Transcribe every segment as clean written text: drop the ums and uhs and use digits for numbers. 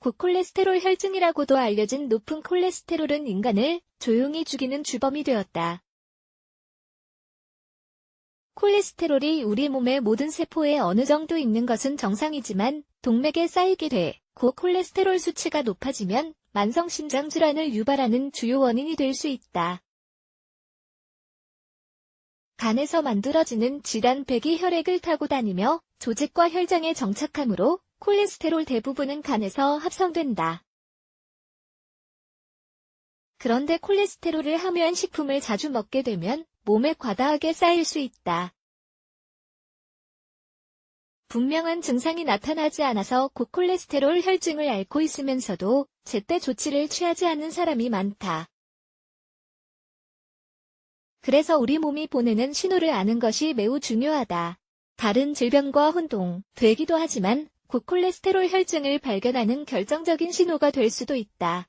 고콜레스테롤 혈증이라고도 알려진 높은 콜레스테롤은 인간을 조용히 죽이는 주범이 되었다. 콜레스테롤이 우리 몸의 모든 세포에 어느 정도 있는 것은 정상이지만 동맥에 쌓이게 돼 고콜레스테롤 수치가 높아지면 만성 심장 질환을 유발하는 주요 원인이 될 수 있다. 간에서 만들어지는 질환백이 혈액을 타고 다니며 조직과 혈장에 정착하므로 콜레스테롤 대부분은 간에서 합성된다. 그런데 콜레스테롤을 함유한 식품을 자주 먹게 되면 몸에 과다하게 쌓일 수 있다. 분명한 증상이 나타나지 않아서 고콜레스테롤 혈증을 앓고 있으면서도 제때 조치를 취하지 않는 사람이 많다. 그래서 우리 몸이 보내는 신호를 아는 것이 매우 중요하다. 다른 질병과 혼동되기도 하지만 고콜레스테롤 혈증을 발견하는 결정적인 신호가 될 수도 있다.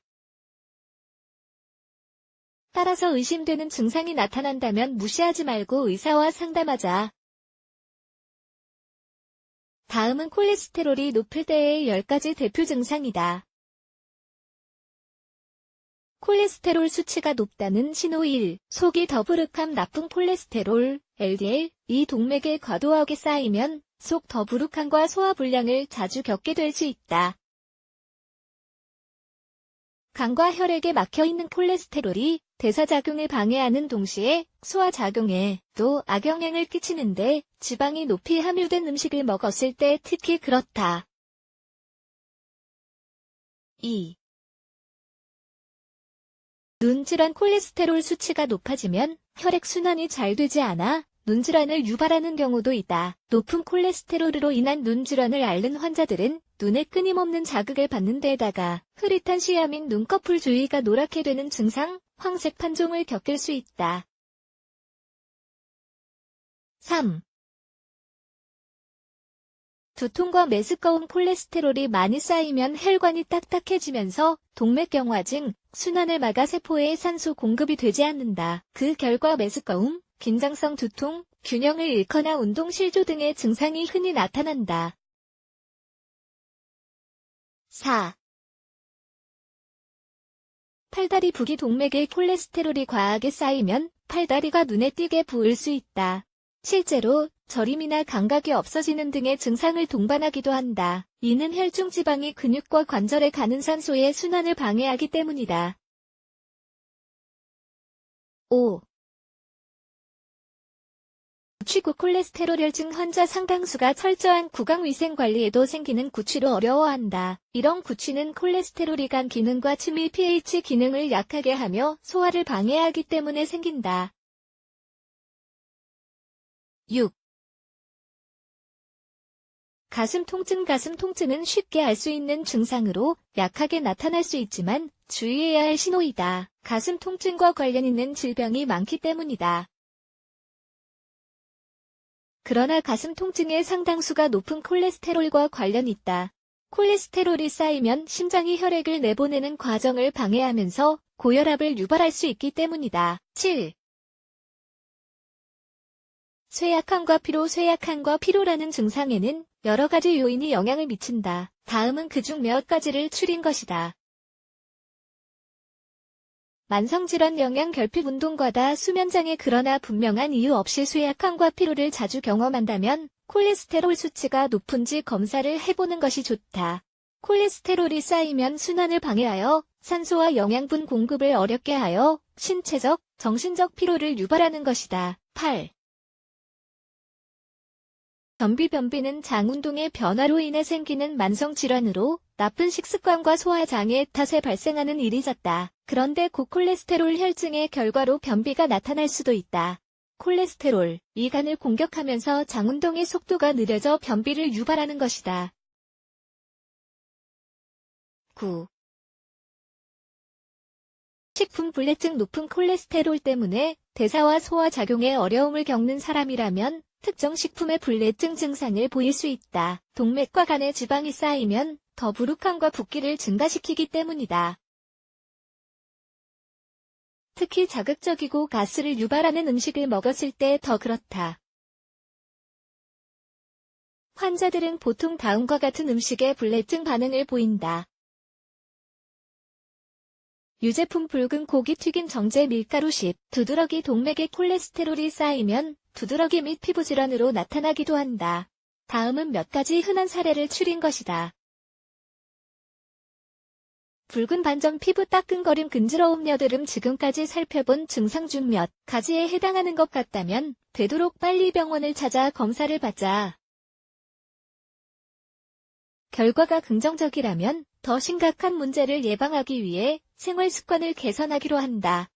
따라서 의심되는 증상이 나타난다면 무시하지 말고 의사와 상담하자. 다음은 콜레스테롤이 높을 때의 10가지 대표 증상이다. 콜레스테롤 수치가 높다는 신호 1. 속이 더부룩함. 나쁜 콜레스테롤, LDL, 이 동맥에 과도하게 쌓이면 속 더부룩함과 소화불량을 자주 겪게 될 수 있다. 간과 혈액에 막혀있는 콜레스테롤이 대사작용을 방해하는 동시에 소화작용에도 악영향을 끼치는데 지방이 높이 함유된 음식을 먹었을 때 특히 그렇다. 2. 눈질환. 콜레스테롤 수치가 높아지면 혈액순환이 잘 되지 않아 눈질환을 유발하는 경우도 있다. 높은 콜레스테롤로 인한 눈질환을 앓는 환자들은 눈에 끊임없는 자극을 받는 데다가 흐릿한 시야 및 눈꺼풀 주위가 노랗게 되는 증상, 황색 판종을 겪을 수 있다. 3. 두통과 메스꺼운. 콜레스테롤이 많이 쌓이면 혈관이 딱딱해지면서 동맥경화증, 순환을 막아 세포에 산소 공급이 되지 않는다. 그 결과 메스꺼움, 긴장성 두통, 균형을 잃거나 운동실조 등의 증상이 흔히 나타난다. 4. 팔다리 붓기. 동맥에 콜레스테롤이 과하게 쌓이면 팔다리가 눈에 띄게 부을 수 있다. 실제로 저림이나 감각이 없어지는 등의 증상을 동반하기도 한다. 이는 혈중 지방이 근육과 관절에 가는 산소의 순환을 방해하기 때문이다. 5. 구취. 콜레스테롤 혈증 환자 상당수가 철저한 구강위생 관리에도 생기는 구취로 어려워한다. 이런 구취는 콜레스테롤이 간 기능과 침이 pH 기능을 약하게 하며 소화를 방해하기 때문에 생긴다. 6. 가슴 통증. 가슴 통증은 쉽게 알 수 있는 증상으로 약하게 나타날 수 있지만 주의해야 할 신호이다. 가슴 통증과 관련 있는 질병이 많기 때문이다. 그러나 가슴 통증의 상당수가 높은 콜레스테롤과 관련 있다. 콜레스테롤이 쌓이면 심장이 혈액을 내보내는 과정을 방해하면서 고혈압을 유발할 수 있기 때문이다. 7. 쇠약함과 피로. 쇠약함과 피로라는 증상에는 여러 가지 요인이 영향을 미친다. 다음은 그중 몇 가지를 추린 것이다. 만성질환, 영양, 결핍, 운동과다, 수면장애. 그러나 분명한 이유 없이 쇠약함과 피로를 자주 경험한다면 콜레스테롤 수치가 높은지 검사를 해보는 것이 좋다. 콜레스테롤이 쌓이면 순환을 방해하여 산소와 영양분 공급을 어렵게 하여 신체적, 정신적 피로를 유발하는 것이다. 8. 변비. 변비는 장운동의 변화로 인해 생기는 만성질환으로 나쁜 식습관과 소화장애 탓에 발생하는 일이 잦다. 그런데 고콜레스테롤 혈증의 결과로 변비가 나타날 수도 있다. 콜레스테롤, 이 간을 공격하면서 장운동의 속도가 느려져 변비를 유발하는 것이다. 9. 식품 불내증. 높은 콜레스테롤 때문에 대사와 소화 작용에 어려움을 겪는 사람이라면 특정 식품의 불내증 증상을 보일 수 있다. 동맥과 간에 지방이 쌓이면 더부룩함과 붓기를 증가시키기 때문이다. 특히 자극적이고 가스를 유발하는 음식을 먹었을 때 더 그렇다. 환자들은 보통 다음과 같은 음식에 불내증 반응을 보인다. 유제품 붉은 고기 튀김 정제 밀가루 10. 두드러기 동맥에 콜레스테롤이 쌓이면 두드러기 및 피부질환으로 나타나기도 한다. 다음은 몇 가지 흔한 사례를 추린 것이다. 붉은 반점 피부 따끔거림 근지러움 여드름 지금까지 살펴본 증상 중 몇 가지에 해당하는 것 같다면 되도록 빨리 병원을 찾아 검사를 받자. 결과가 긍정적이라면 더 심각한 문제를 예방하기 위해 생활 습관을 개선하기로 한다.